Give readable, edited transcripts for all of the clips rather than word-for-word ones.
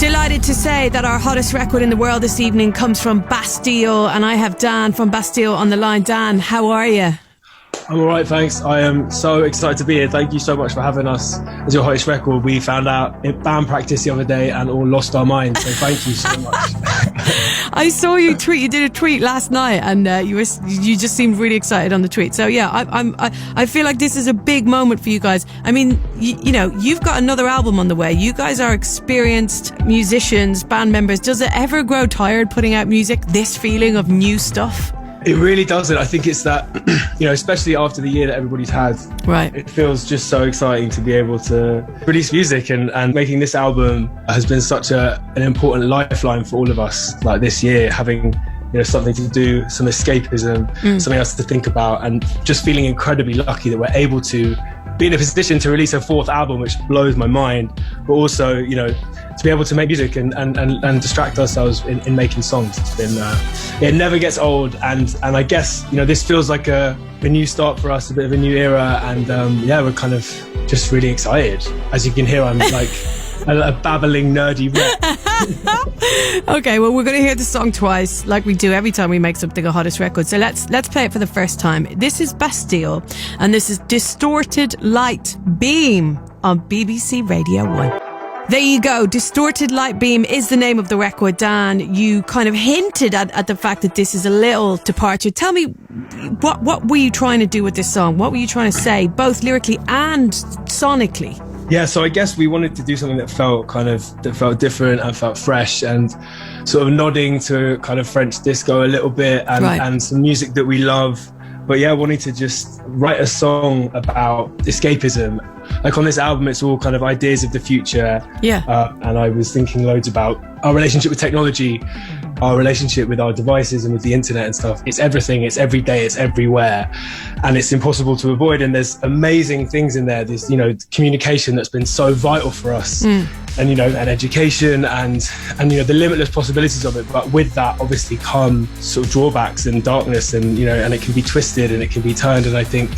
Delighted to say that our hottest record in the world this evening comes from Bastille, and I have Dan from Bastille on the line. Dan, how are you? I'm all right, thanks. I am so excited to be here. Thank you so much for having us as your hottest record. We found out in band practice the other day and all lost our minds, so thank you so much. I saw you tweet. You did a tweet last night, and you just seemed really excited on the tweet. So yeah, I feel like this is a big moment for you guys. I mean, you know, you've got another album on the way. You guys are experienced musicians, band members. Does it ever grow tired putting out music? This feeling of new stuff? It really doesn't. I think it's that, you know, especially after the year that everybody's had, right? It feels just so exciting to be able to release music, and making this album has been such an important lifeline for all of us. Like this year, having, you know, something to do, some escapism, something else to think about, and just feeling incredibly lucky that we're able to be in a position to release a fourth album, which blows my mind, but also, you know, to be able to make music and distract ourselves in making songs. It's been, it never gets old, and I guess, you know, this feels like a new start for us, a bit of a new era, and yeah, we're kind of just really excited. As you can hear, I'm like a babbling nerdy wreck. Okay, well, we're going to hear the song twice, like we do every time we make something a hottest record. So let's play it for the first time. This is Bastille, and this is Distorted Light Beam on BBC Radio 1. There you go. Distorted Light Beam is the name of the record. Dan, you kind of hinted at the fact that this is a little departure. Tell me, what were you trying to do with this song? What were you trying to say, both lyrically and sonically? Yeah, so I guess we wanted to do something that felt different and felt fresh, and sort of nodding to kind of French disco a little bit, and some music that we love. But yeah, wanting to just write a song about escapism. Like on this album, it's all kind of ideas of the future. Yeah. And I was thinking loads about our relationship with technology, our relationship with our devices and with the internet and stuff. It's everything, it's every day, it's everywhere, and it's impossible to avoid. And there's amazing things in there. There's, you know, communication that's been so vital for us, and, you know, and education and, you know, the limitless possibilities of it. But with that, obviously, come sort of drawbacks and darkness, and, you know, and it can be twisted and it can be turned. And I think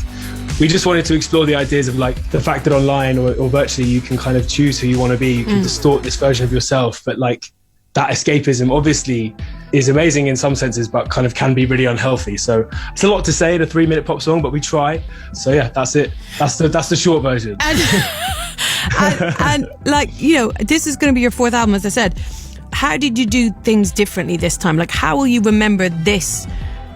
we just wanted to explore the ideas of, like, the fact that online or virtually you can kind of choose who you want to be. You can distort this version of yourself, but like that escapism obviously is amazing in some senses, but kind of can be really unhealthy. So it's a lot to say in a 3-minute pop song, but we try. So yeah, that's it. That's the short version. And like, you know, this is going to be your fourth album, as I said. How did you do things differently this time? Like, how will you remember this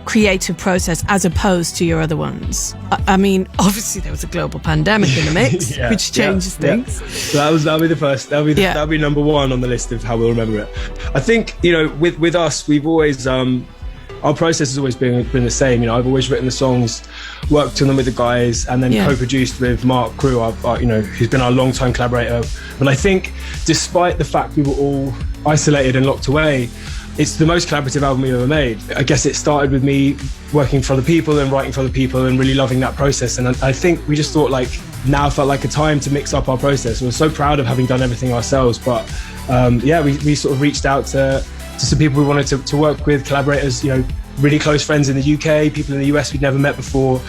creative process as opposed to your other ones? I mean, obviously there was a global pandemic in the mix, which changes things. So that'll be the first. That'll be number one on the list of how we'll remember it. I think, you know, with us, we've always our process has always been the same. You know, I've always written the songs, worked on them with the guys, and then co-produced with Mark Crew, you know, who's been our long-time collaborator. But I think, despite the fact we were all isolated and locked away, it's the most collaborative album we've ever made. I guess it started with me working for other people and writing for other people and really loving that process. And I think we just thought, like, now felt like a time to mix up our process. We were so proud of having done everything ourselves, but we sort of reached out to some people we wanted to work with, collaborators, you know, really close friends in the UK, people in the US we'd never met before.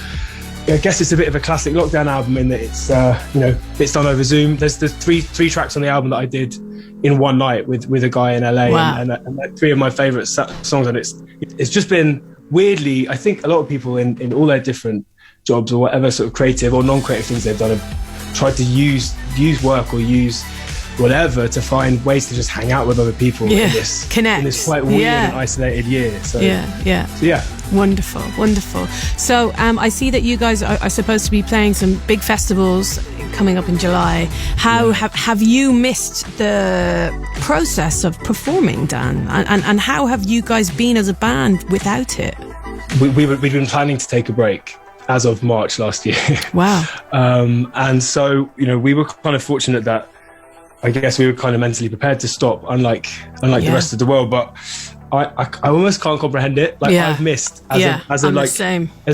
I guess it's a bit of a classic lockdown album in that it's, you know, it's done over Zoom. There's three tracks on the album that I did in one night with a guy in LA, and like 3 of my favorite songs. And it's just been weirdly, I think a lot of people in all their different jobs or whatever sort of creative or non-creative things they've done have tried to use work or use whatever to find ways to just hang out with other people in this quite weird and isolated year. So yeah. Wonderful. So I see that you guys are supposed to be playing some big festivals coming up in July. Have you missed the process of performing, Dan? And how have you guys been as a band without it? We've been planning to take a break as of March last year. Wow. And so, you know, we were kind of fortunate that I guess we were kind of mentally prepared to stop, unlike the rest of the world. But I almost can't comprehend it. Like I've missed as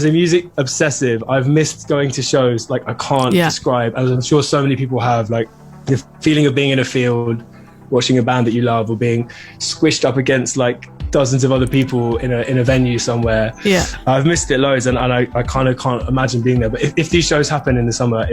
a music obsessive, I've missed going to shows. Like I can't describe, as I'm sure so many people have, like the feeling of being in a field, watching a band that you love, or being squished up against like dozens of other people in a venue somewhere. Yeah, I've missed it loads, and I kind of can't imagine being there. But if these shows happen in the summer,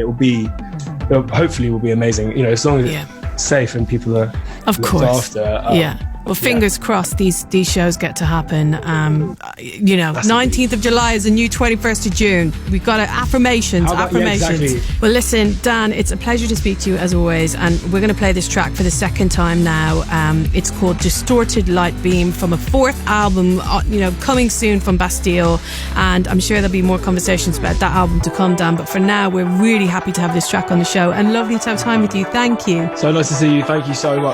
hopefully will be amazing. You know, as long as safe and people are of looked course after. Yeah. Well, fingers crossed these shows get to happen. 19th of July is a new 21st of June. We've got affirmations. Yeah, exactly. Well, listen, Dan, it's a pleasure to speak to you as always. And we're going to play this track for the second time now. It's called Distorted Light Beam from a fourth album, coming soon from Bastille. And I'm sure there'll be more conversations about that album to come, Dan. But for now, we're really happy to have this track on the show and lovely to have time with you. Thank you. So nice to see you. Thank you so much.